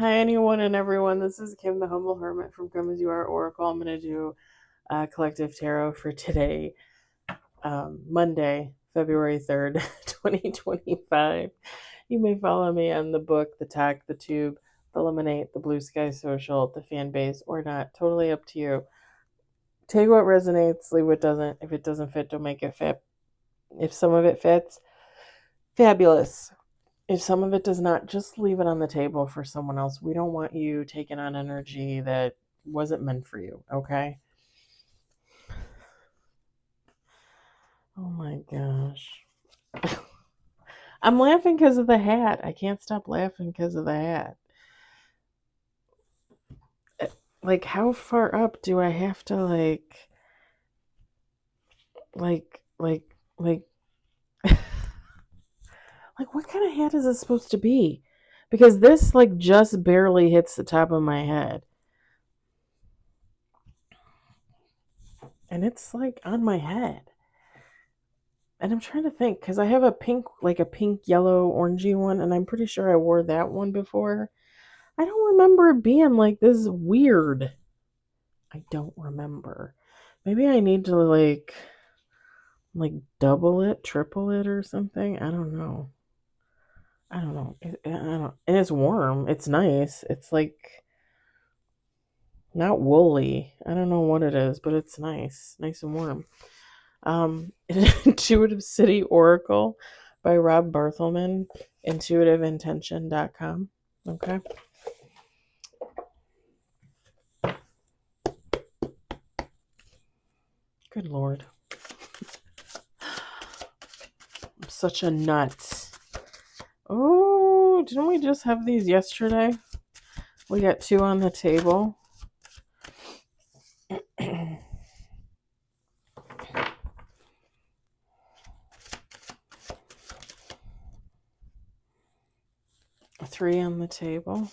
Hi, anyone and everyone. This is Kim, the Humble Hermit from Come As You Are Oracle. I'm going to do collective tarot for today, Monday, February 3rd, 2025. You may follow me on the book, the tag, the tube, the Lemonade, the Blue Sky Social, the fan base, or not. Totally up to you. Take what resonates, leave what doesn't. If it doesn't fit, don't make it fit. If some of it fits, fabulous. If some of it does not, just leave it on the table for someone else. We don't want you taking on energy that wasn't meant for you, okay? Oh my gosh. I'm laughing because of the hat. I can't stop laughing because of the hat. Like, how far up do I have to, like, like, like, what kind of hat is it supposed to be? Because this, just barely hits the top of my head. And it's, on my head. And I'm trying to think, because I have a pink, yellow, orangey one, and I'm pretty sure I wore that one before. I don't remember it being like this weird. I don't remember. Maybe I need to, double it, triple it, or something. I don't know. I don't know. I don't, and it's warm. It's nice. It's, not woolly. I don't know what it is, but it's nice. Nice and warm. Intuitive City Oracle by Rob Barthelman, intuitiveintention.com. Okay. Good Lord. I'm such a nut. Oh, didn't we just have these yesterday? We got 2 on the table. 3 on the table.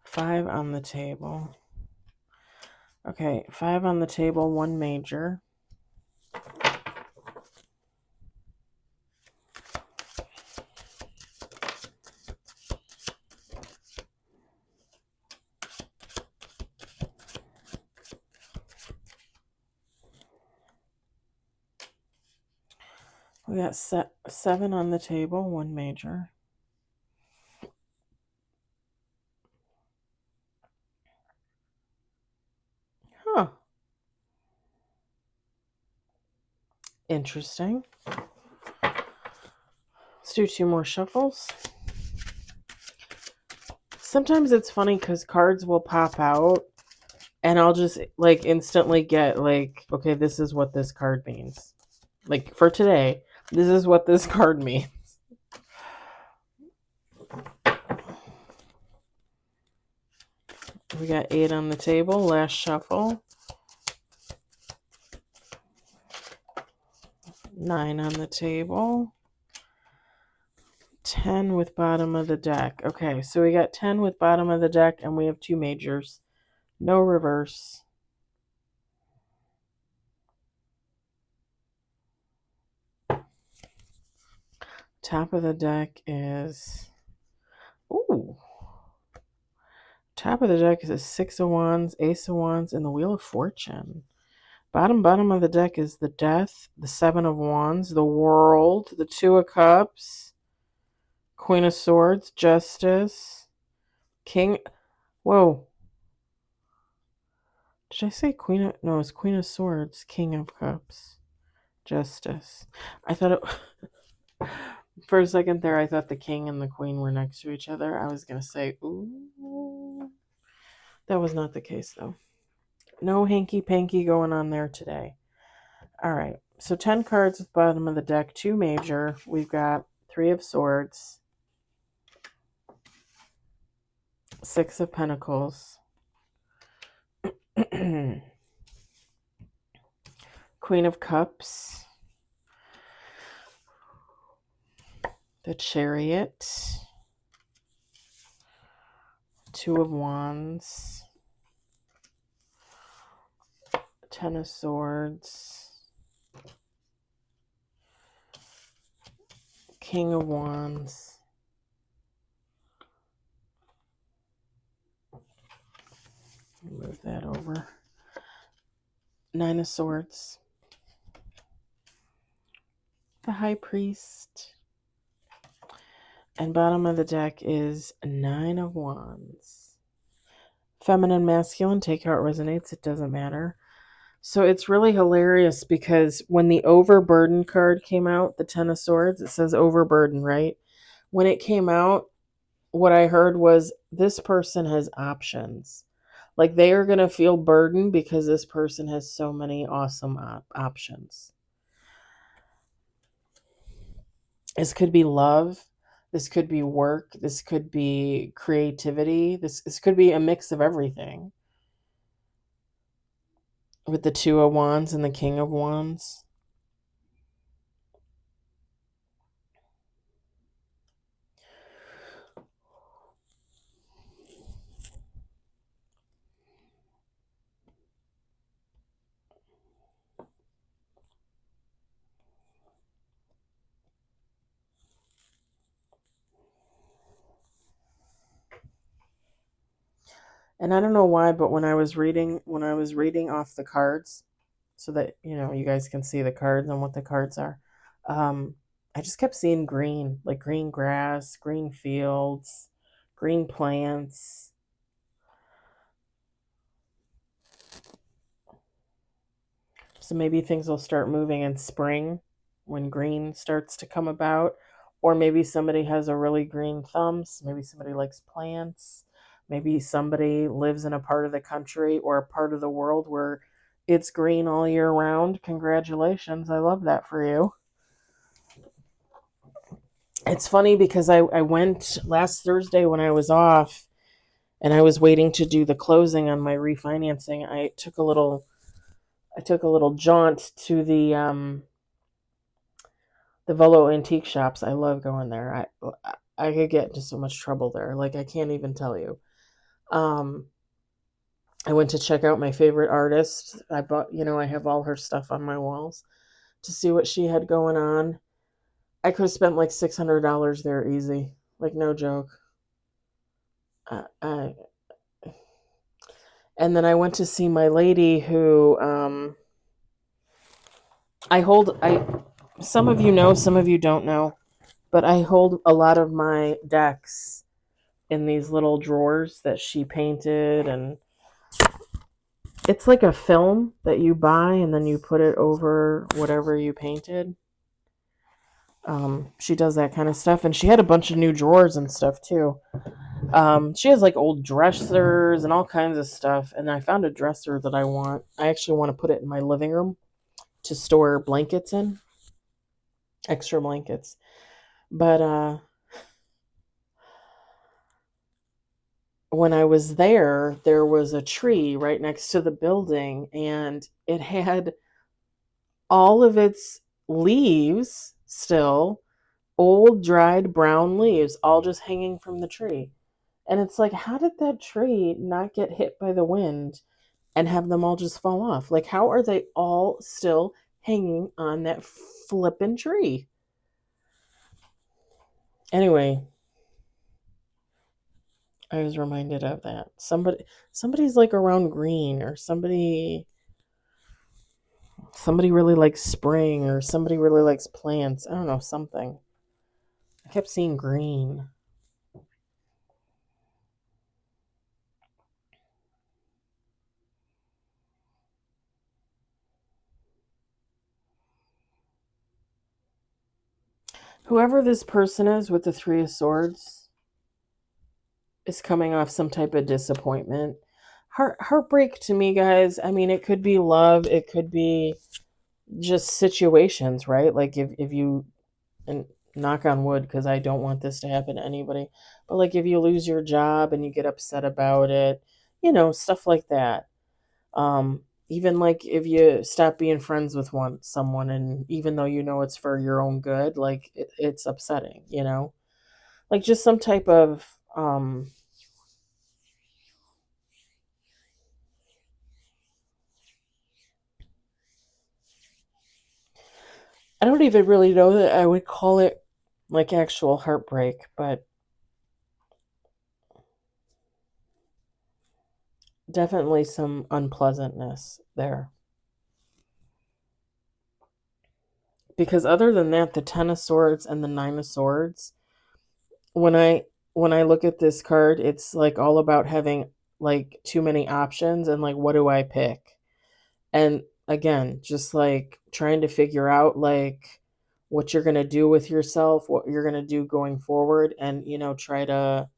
5 on the table. Okay, 5 on the table, 1 major. We got 7 on the table, 1 major. Huh. Interesting. Let's do 2 more shuffles. Sometimes it's funny because cards will pop out and I'll just instantly get okay, this is what this card means. For today, this is what this card means. We got 8 on the table, last shuffle. 9 on the table. 10 with bottom of the deck. Okay, so we got 10 with bottom of the deck and we have 2 majors. No reverse. Top of the deck is... Ooh. Top of the deck is a 6 of Wands, Ace of Wands, and the Wheel of Fortune. Bottom of the deck is the Death, the 7 of Wands, the World, the 2 of Cups, Queen of Swords, Justice, King... Whoa. Did I say Queen of... No, it's Queen of Swords, King of Cups, Justice. I thought it... For a second there, I thought the King and the Queen were next to each other. I was going to say, ooh. That was not the case, though. No hanky-panky going on there today. All right. So 10 cards at the bottom of the deck. 2 major. We've got 3 of Swords. 6 of Pentacles. Queen of Cups. The Chariot. 2 of Wands. 10 of Swords. King of Wands. Move that over. Nine of Swords. The High Priest. And bottom of the deck is Nine of Wands. Feminine, masculine, take how it resonates. It doesn't matter. So it's really hilarious because when the overburden card came out, the Ten of Swords, it says overburden, right? When it came out, what I heard was this person has options. Like they are going to feel burdened because this person has so many awesome options. This could be love. This could be work. This could be creativity. This could be a mix of everything. With the Two of Wands and the King of Wands. And I don't know why, but when I was reading off the cards, so that you guys can see the cards and what the cards are, I just kept seeing green, like green grass, green fields, green plants. So maybe things will start moving in spring when green starts to come about. Or maybe somebody has a really green thumbs. Maybe somebody likes plants. Maybe somebody lives in a part of the country or a part of the world where it's green all year round. Congratulations. I love that for you. It's funny because I went last Thursday when I was off and I was waiting to do the closing on my refinancing. I took a little jaunt to the Volo antique shops. I love going there. I could get into so much trouble there. Like I can't even tell you. I went to check out my favorite artist. I bought, I have all her stuff on my walls to see what she had going on. I could have spent like $600 there easy. Like no joke. I And then I went to see my lady who I some of you know, some of you don't know, but I hold a lot of my decks in these little drawers that she painted, and it's like a film that you buy and then you put it over whatever you painted. She does that kind of stuff, and she had a bunch of new drawers and stuff too. She has like old dressers and all kinds of stuff, and I found a dresser that I want. I actually want to put it in my living room to store blankets in, extra blankets. But when I was there was a tree right next to the building, and it had all of its leaves still, old dried brown leaves, all just hanging from the tree. And it's like, how did that tree not get hit by the wind and have them all just fall off? Like, how are they all still hanging on that flippin' tree? Anyway, I was reminded of that. Somebody's like around green, or somebody really likes spring, or somebody really likes plants. I don't know, something. I kept seeing green. Whoever this person is with the Three of Swords is coming off some type of disappointment. Heartbreak to me, guys. I mean, it could be love. It could be just situations, right? Like if you, and knock on wood, because I don't want this to happen to anybody, but like if you lose your job and you get upset about it, stuff like that. Even like if you stop being friends with someone, and even though it's for your own good, like it's upsetting, like just some type of I don't even really know that I would call it like actual heartbreak, but definitely some unpleasantness there. Because other than that, the Ten of Swords and the Nine of Swords, when I when I look at this card, it's like all about having like too many options and like what do I pick? And again, just like trying to figure out like what you're going to do with yourself, what you're going to do going forward, and try to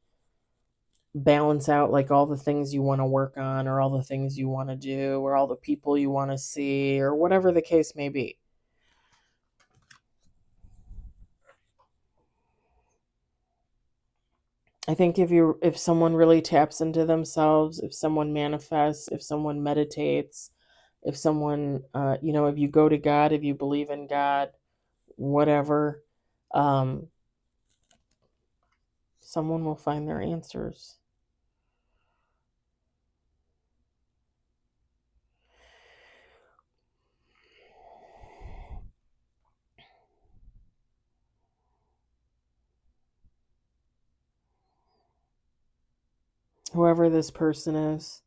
balance out like all the things you want to work on, or all the things you want to do, or all the people you want to see, or whatever the case may be. I think if someone really taps into themselves, if someone manifests, if someone meditates, if someone if you go to God, if you believe in God, whatever, um someone will find their answers. Whoever this person is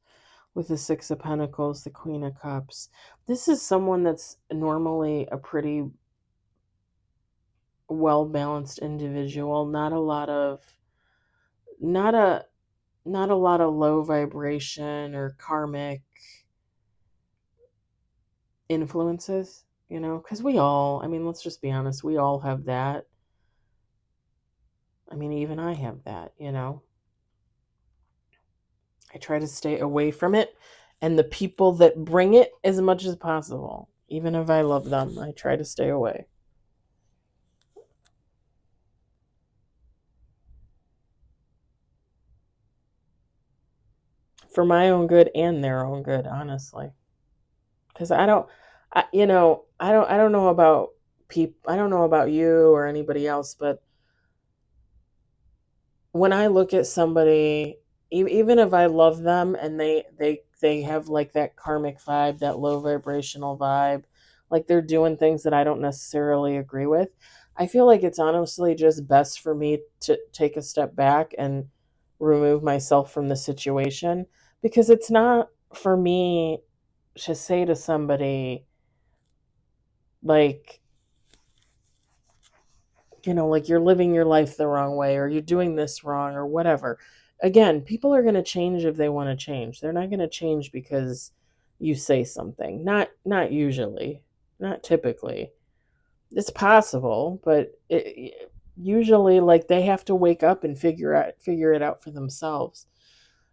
with the Six of Pentacles, the Queen of Cups, this is someone that's normally a pretty well balanced individual. Not a not a lot of low vibration or karmic influences, because I mean, let's just be honest, we all have that. I mean, even I have that. I try to stay away from it and the people that bring it as much as possible. Even if I love them, I try to stay away. For my own good and their own good, honestly. Because I don't know about people. I don't know about you or anybody else, but when I look at somebody, even if I love them and they have like that karmic vibe, that low vibrational vibe, like they're doing things that I don't necessarily agree with, I feel like it's honestly just best for me to take a step back and remove myself from the situation, because it's not for me to say to somebody like, like you're living your life the wrong way, or you're doing this wrong, or whatever. Again, people are going to change if they want to change. They're not going to change because you say something. Not usually, not typically. It's possible, but usually like they have to wake up and figure it out for themselves.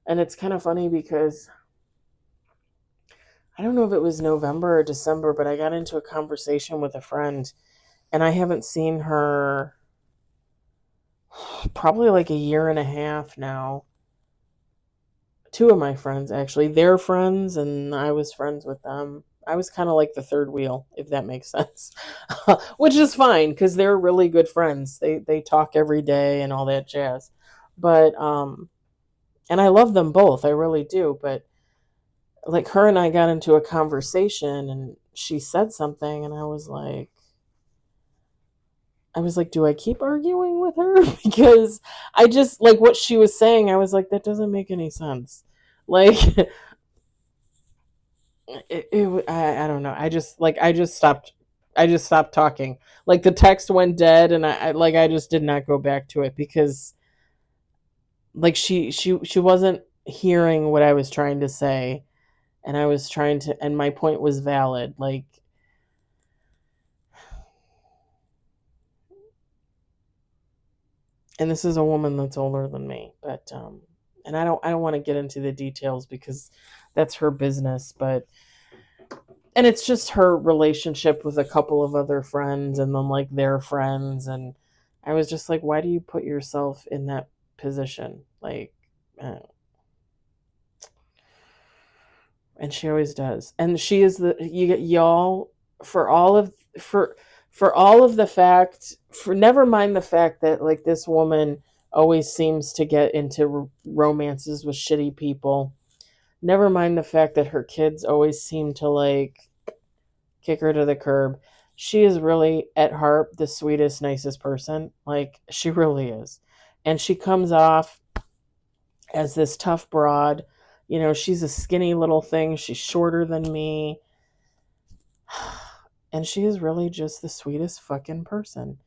And it's kind of funny because I don't know if it was November or December, but I got into a conversation with a friend, and I haven't seen her probably like a year and a half now. Two of my friends, actually, they're friends, and I was friends with them. I was kind of like the third wheel, if that makes sense, which is fine because they're really good friends. They talk every day and all that jazz. But and I love them both, I really do. But like her and I got into a conversation, and she said something, and I was like, do I keep arguing with her? Because I just like what she was saying. I was like, that doesn't make any sense. Like, I don't know. I just stopped talking. Like the text went dead, and I just did not go back to it because like she wasn't hearing what I was trying to say, and and my point was valid. Like, and this is a woman that's older than me, but and I don't want to get into the details because that's her business, but and it's just her relationship with a couple of other friends, and then like their friends, and I was just like, why do you put yourself in that position? Like, uh, and she always does, and she is y'all, for all of for all of the fact, for never mind the fact that like this woman always seems to get into romances with shitty people. Never mind the fact that her kids always seem to like kick her to the curb. she is really at heart the sweetest, nicest person. Like, she really is. And she comes off as this tough broad. You know, she's a skinny little thing. She's shorter than me. And she is really just the sweetest fucking person.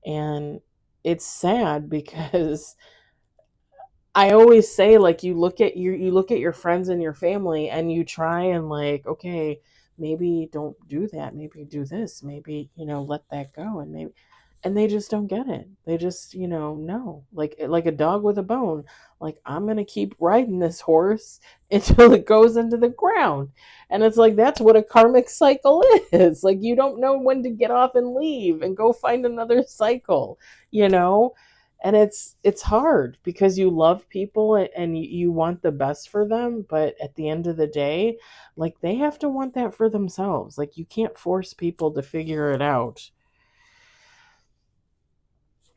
And it's sad because I always say, like, you look at your friends and your family and you try and, like, okay, maybe don't do that, maybe do this, maybe, let that go, and maybe, and they just don't get it. They just, no, like a dog with a bone. Like, I'm gonna keep riding this horse until it goes into the ground. And it's like, that's what a karmic cycle is. Like, you don't know when to get off and leave and go find another cycle, you know and it's hard because you love people and you want the best for them, but at the end of the day, like, they have to want that for themselves. Like, you can't force people to figure it out.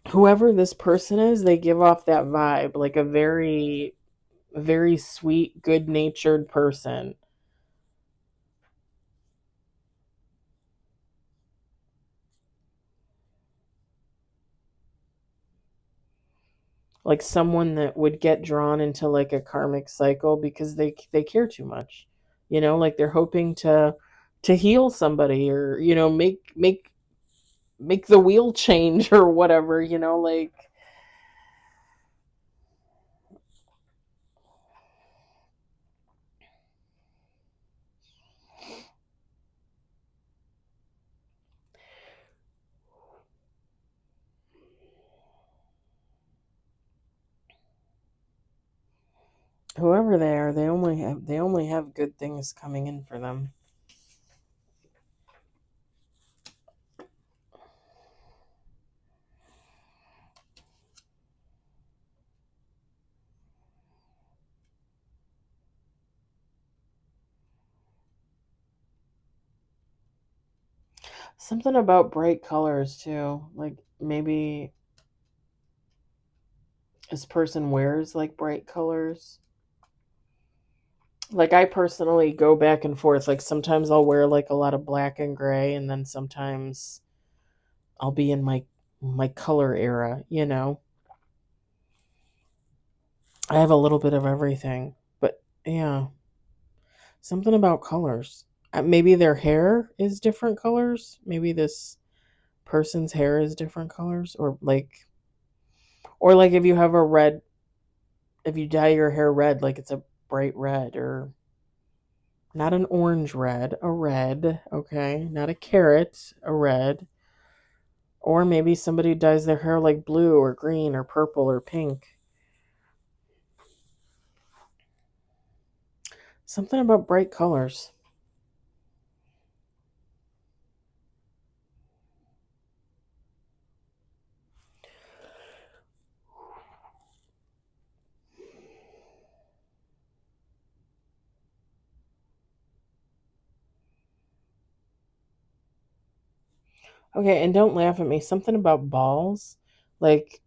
Whoever this person is, they give off that vibe, like a very, very sweet, good-natured person. Like someone that would get drawn into like a karmic cycle because they care too much. Like they're hoping to heal somebody, or make the wheel change or whatever, like whoever they are, they only have good things coming in for them. Something about bright colors too. Like, maybe this person wears like bright colors. Like, I personally go back and forth. Like, sometimes I'll wear like a lot of black and gray, and then sometimes I'll be in my color era. I have a little bit of everything. But yeah, something about colors. Maybe their hair is different colors. Maybe this person's hair is different colors, or like if you have a red, if you dye your hair red, like it's a bright red, or not an orange red, a red, okay? Not a carrot, a red. Or maybe somebody dyes their hair like blue or green or purple or pink. Something about bright colors. Okay, and don't laugh at me. Something about balls. Like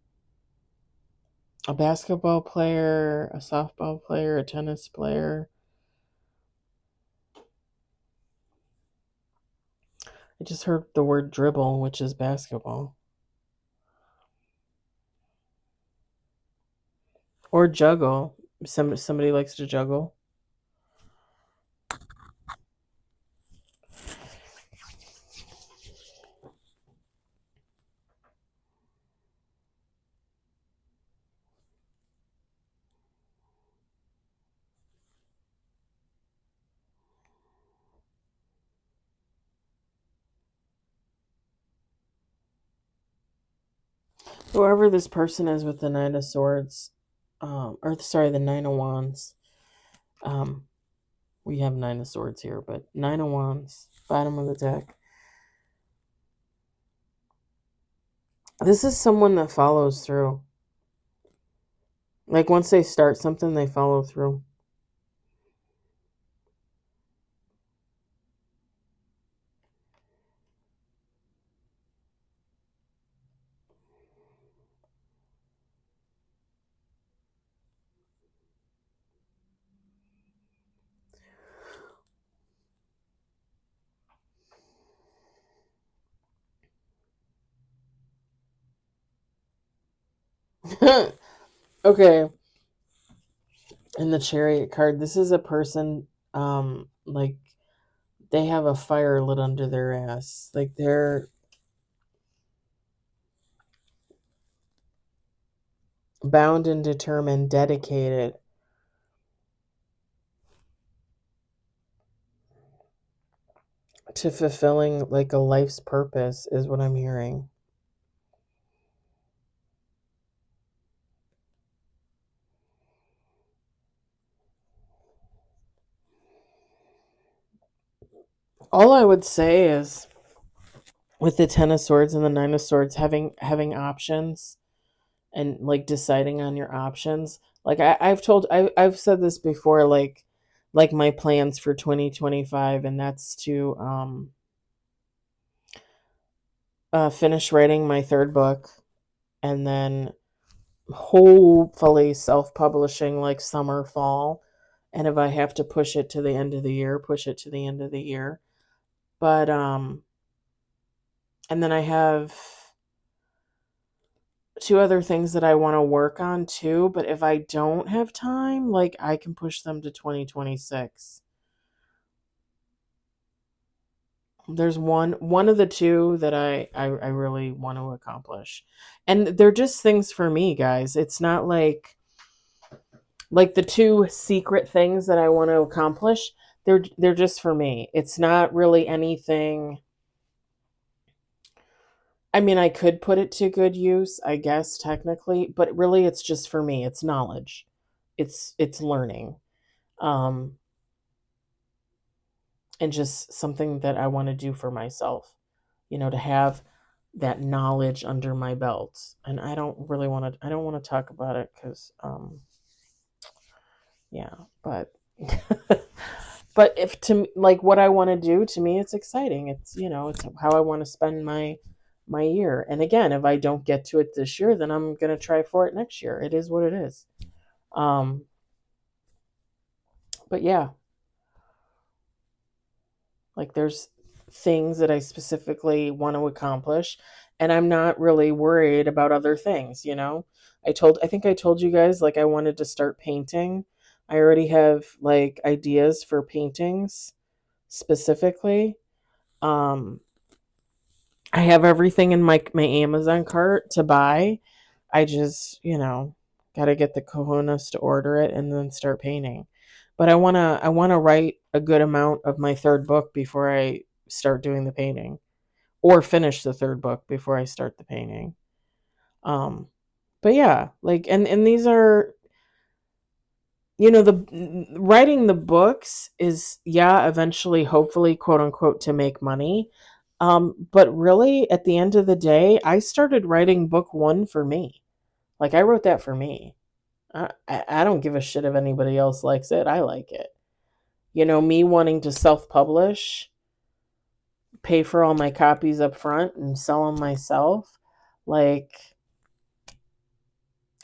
a basketball player, a softball player, a tennis player. I just heard the word dribble, which is basketball. Or juggle. Somebody likes to juggle. Whoever this person is with the Nine of Swords, or sorry, the Nine of Wands. Um, we have Nine of Swords here, but Nine of Wands, bottom of the deck. This is someone that follows through. Like, once they start something, they follow through. Okay, in the Chariot card, this is a person, like, they have a fire lit under their ass. Like, they're bound and determined, dedicated to fulfilling, like, a life's purpose, is what I'm hearing. All I would say is, with the Ten of Swords and the Nine of Swords, having options and, like, deciding on your options. Like, I've said this before, like my plans for 2025, and that's to finish writing my third book, and then hopefully self-publishing, like, summer, fall. And if I have to push it to the end of the year, push it to the end of the year. But and then I have two other things that I want to work on too, but if I don't have time, like, I can push them to 2026. There's one of the two that I really want to accomplish. And they're just things for me, guys. It's not like the two secret things that I want to accomplish, they're just for me. It's not really anything. I mean, I could put it to good use, I guess, technically, but really it's just for me. It's knowledge. It's learning. Um and just something that I want to do for myself. To have that knowledge under my belt. And I don't want to talk about it cuz yeah, but but if to like what I want to do, to me it's exciting. It's how I want to spend my year. And again, if I don't get to it this year, then I'm going to try for it next year. It is what it is. Um but yeah, like, there's things that I specifically want to accomplish, and I'm not really worried about other things. I think I told you guys, like, I wanted to start painting. I already have, like, ideas for paintings specifically. Um I have everything in my Amazon cart to buy. I just, got to get the cojones to order it and then start painting. But I want to write a good amount of my third book before I start doing the painting, or finish the third book before I start the painting. Um but yeah, like, and these are, the writing the books is, yeah, eventually, hopefully, quote unquote, to make money. But really, at the end of the day, I started writing book one for me. Like, I wrote that for me. I don't give a shit if anybody else likes it. I like it. Me wanting to self-publish, pay for all my copies up front and sell them myself. Like,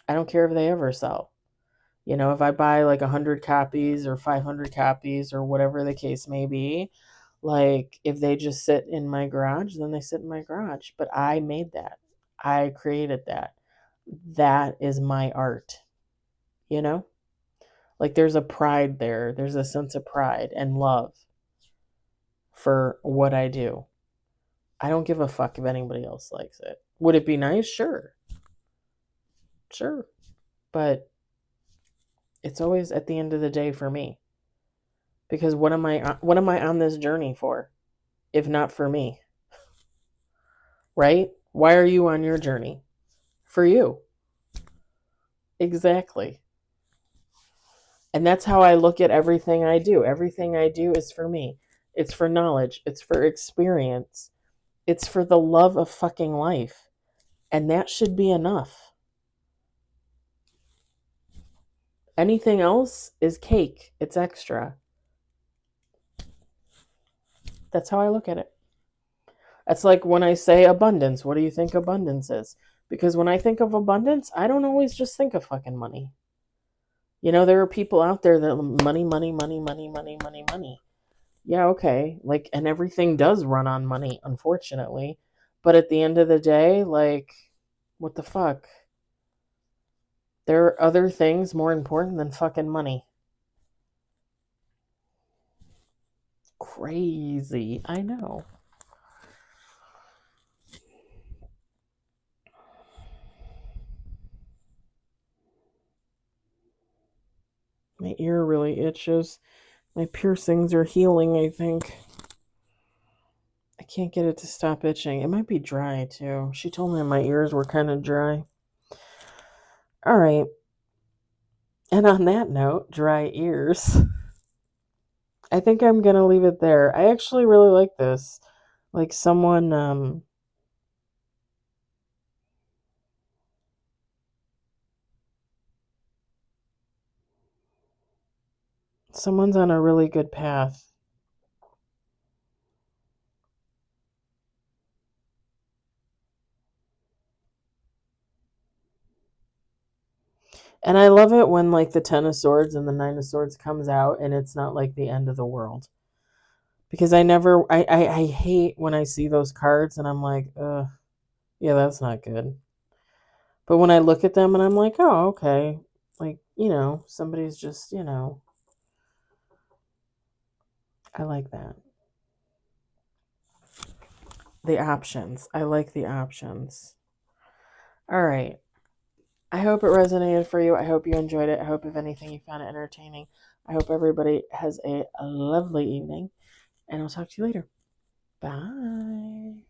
I don't care if they ever sell. If I buy like 100 copies or 500 copies or whatever the case may be, like, if they just sit in my garage, then they sit in my garage. But I made that. I created that. That is my art, you know? Like, there's a pride there. There's a sense of pride and love for what I do. I don't give a fuck if anybody else likes it. Would it be nice? Sure. Sure. But it's always at the end of the day for me. Because what am I on this journey for if not for me? Right? Why are you on your journey? For you. Exactly. And that's how I look at everything I do. Everything I do is for me. It's for knowledge. It's for experience. It's for the love of fucking life. And that should be enough. Anything else is cake. It's extra. That's how I look at it. That's like when I say abundance. What do you think abundance is? Because when I think of abundance, I don't always just think of fucking money. There are people out there that money, money, money, money, money, money, money. Yeah, okay. Like, and everything does run on money, unfortunately. But at the end of the day, like, what the fuck? There are other things more important than fucking money. Crazy. I know. My ear really itches. My piercings are healing, I think. I can't get it to stop itching. It might be dry, too. She told me my ears were kind of dry. All right. And on that note, dry ears, I think I'm going to leave it there. I actually really like this. Like someone's on a really good path. And I love it when like the Ten of Swords and the Nine of Swords comes out and it's not like the end of the world. Because I hate when I see those cards and I'm like, yeah, that's not good. But when I look at them and I'm like, oh, okay. Like, somebody's just, I like that. The options. I like the options. All right. I hope it resonated for you. I hope you enjoyed it. I hope, if anything, you found it entertaining. I hope everybody has a lovely evening, and I'll talk to you later. Bye.